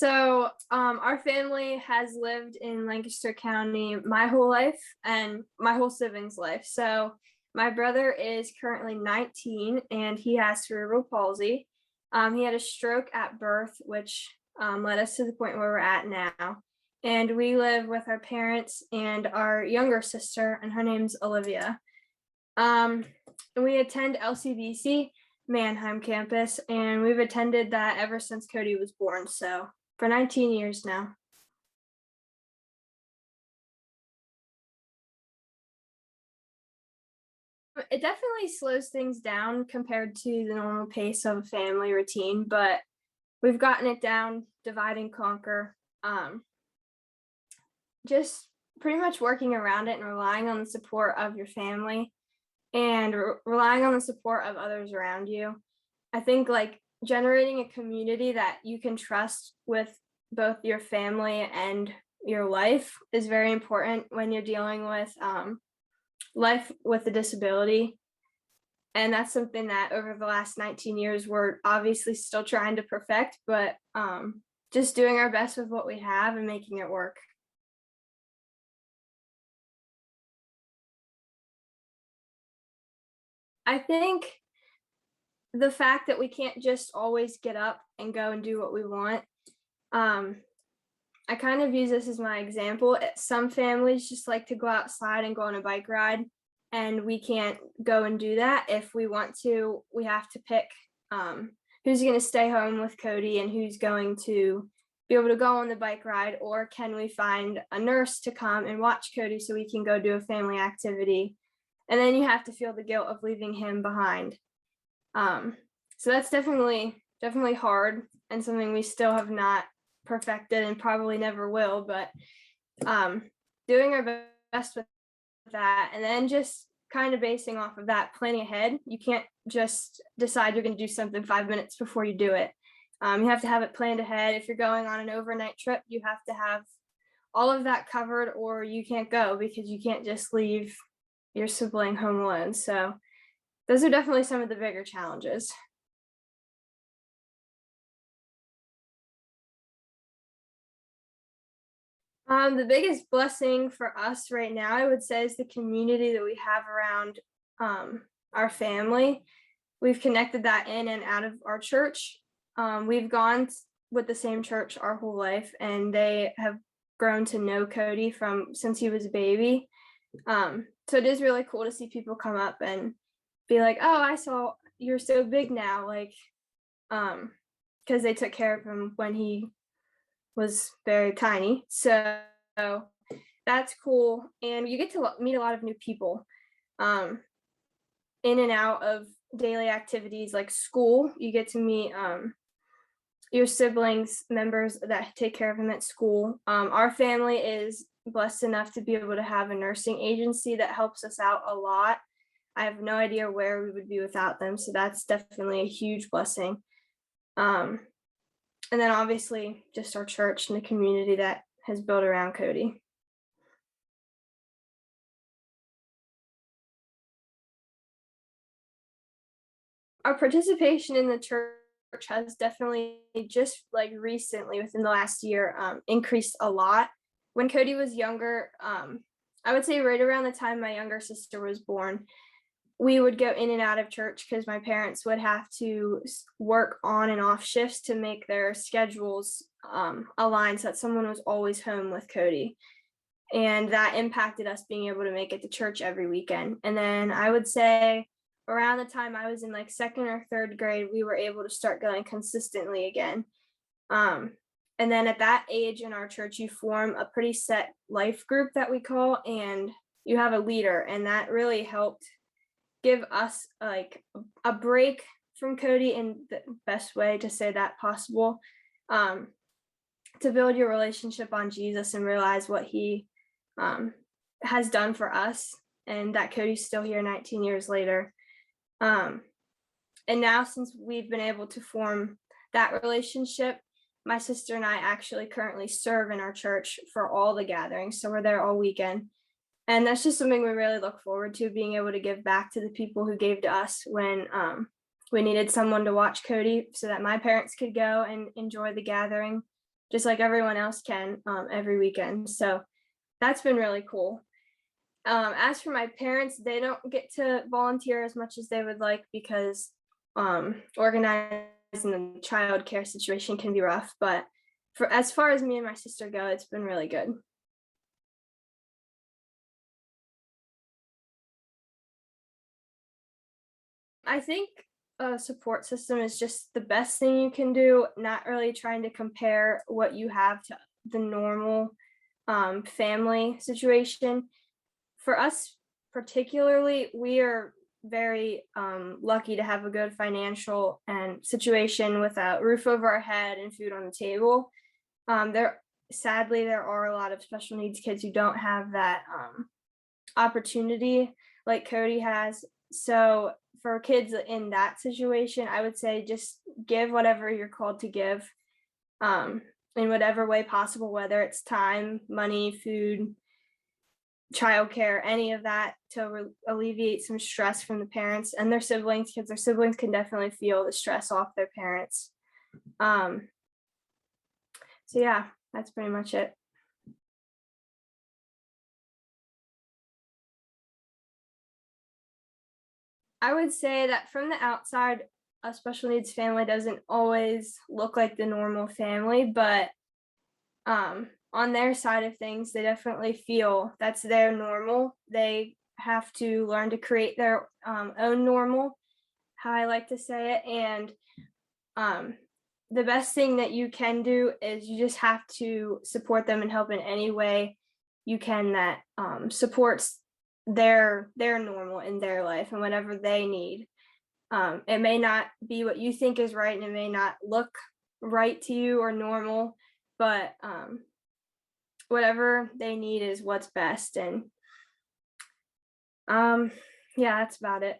Our family has lived in Lancaster County my whole life and my whole siblings' life. So, my brother is currently 19 and he has cerebral palsy. He had a stroke at birth, which led us to the point where we're at now. And we live with our parents and our younger sister, and her name's Olivia. And we attend LCBC Mannheim campus, and we've attended that ever since Cody was born. So, for 19 years now. It definitely slows things down compared to the normal pace of a family routine, but we've gotten it down, divide and conquer. Just pretty much working around it and relying on the support of your family and relying on the support of others around you. I think like generating a community that you can trust with both your family and your life is very important when you're dealing with life with a disability. And that's something that over the last 19 years, we're obviously still trying to perfect, but just doing our best with what we have and making it work. I think the fact that we can't just always get up and go and do what we want. I kind of use this as my example. Some families just like to go outside and go on a bike ride, and we can't go and do that. If we want to, we have to pick who's going to stay home with Cody and who's going to be able to go on the bike ride, or can we find a nurse to come and watch Cody so we can go do a family activity? And then you have to feel the guilt of leaving him behind. So that's definitely hard and something we still have not perfected and probably never will, but doing our best with that, and then just kind of basing off of that, planning ahead. You can't just decide you're going to do something 5 minutes before you do it. You have to have it planned ahead. If you're going on an overnight trip, you have to have all of that covered, or you can't go because you can't just leave your sibling home alone. So those are definitely some of the bigger challenges. The biggest blessing for us right now, I would say, is the community that we have around our family. We've connected that in and out of our church. We've gone with the same church our whole life, and they have grown to know Cody from since he was a baby. So it is really cool to see people come up and be like, "Oh, I saw you're so big now," like, because they took care of him when he was very tiny. So that's cool, and you get to meet a lot of new people um, in and out of daily activities like school. You get to meet your siblings, members that take care of him at school. Our family is blessed enough to be able to have a nursing agency that helps us out a lot. I have no idea where we would be without them, so that's definitely a huge blessing. Um, and then obviously just our church and the community that has built around Cody. Our participation in the church has definitely just like recently within the last year increased a lot. When Cody was younger, I would say right around the time my younger sister was born, we would go in and out of church because my parents would have to work on and off shifts to make their schedules align so that someone was always home with Cody. And that impacted us being able to make it to church every weekend. And then I would say around the time I was in like second or third grade, we were able to start going consistently again. And then at that age in our church, you form a pretty set life group that we call, and you have a leader. And that really helped give us like a break from Cody in the best way to say that possible, to build your relationship on Jesus and realize what he has done for us, and that Cody's still here 19 years later. And now since we've been able to form that relationship, my sister and I actually currently serve in our church for all the gatherings. So we're there all weekend. And that's just something we really look forward to, being able to give back to the people who gave to us when we needed someone to watch Cody so that my parents could go and enjoy the gathering. just like everyone else can every weekend. So that's been really cool. As for my parents, they don't get to volunteer as much as they would like because organizing the childcare situation can be rough. But for as far as me and my sister go, it's been really good. I think a support system is just the best thing you can do, not really trying to compare what you have to the normal family situation. For us particularly, we are very lucky to have a good financial and situation with a roof over our head and food on the table. There sadly there are a lot of special needs kids who don't have that opportunity like Cody has. So for kids in that situation, I would say just give whatever you're called to give in whatever way possible, whether it's time, money, food, childcare, any of that to alleviate some stress from the parents and their siblings, because their siblings can definitely feel the stress off their parents. Um, so yeah, that's pretty much it. I would say that from the outside, a special needs family doesn't always look like the normal family, but on their side of things, they definitely feel that's their normal. They have to learn to create their own normal, how I like to say it. And um, the best thing that you can do is you just have to support them and help in any way you can that supports their normal in their life and whatever they need. It may not be what you think is right, and it may not look right to you or normal, but whatever they need is what's best. And yeah, that's about it.